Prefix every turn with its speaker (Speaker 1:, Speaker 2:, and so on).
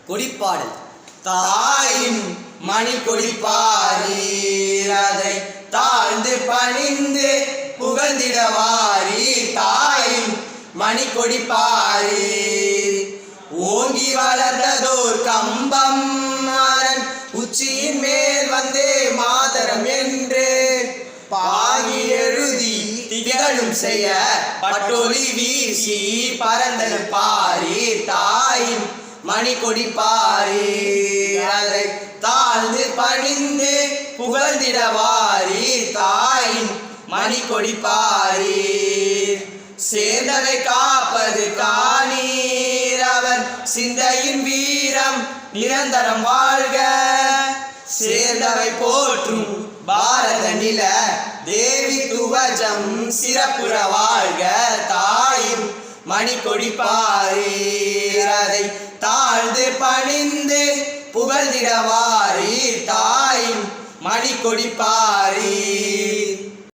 Speaker 1: கொடிப்பாடல். தாயின் மணி கொடிப்பாரீர், அதை தாழ்ந்து பணிந்து புகழ்ந்திடவாரீர். தாயின் மணி கொடிப்பாரீர், ஓங்கி வளர்ந்ததோர் கம்பம் அதன் உச்சியின் மேல் வந்தே மாதரம் என்று பாகி எழுதி திகழும் செய்ய பட்டொலி வீசி பரந்தன பாரீர். தாயின் மணி கொடிப்பாரீர், அதை தாழ்ந்து பணிந்து புகழ்ந்திடவாரீர். தாயின் மணி கொடிப்பாரீர், சேர்ந்தவை காப்பது காணீர். அவர் சிந்தையின் வீரம் நிரந்தரம் வாழ்க, சேர்ந்தவை போற்றும் பாரத நில தேவி துவஜம் சிறப்புற வாழ்க. தாயின் மணி கொடிப்பாரீர், அதை தாழ்ந்து பணிந்து புகழ்ந்திடவாரீர். தாயின் மணி கொடிப்பாரீர்.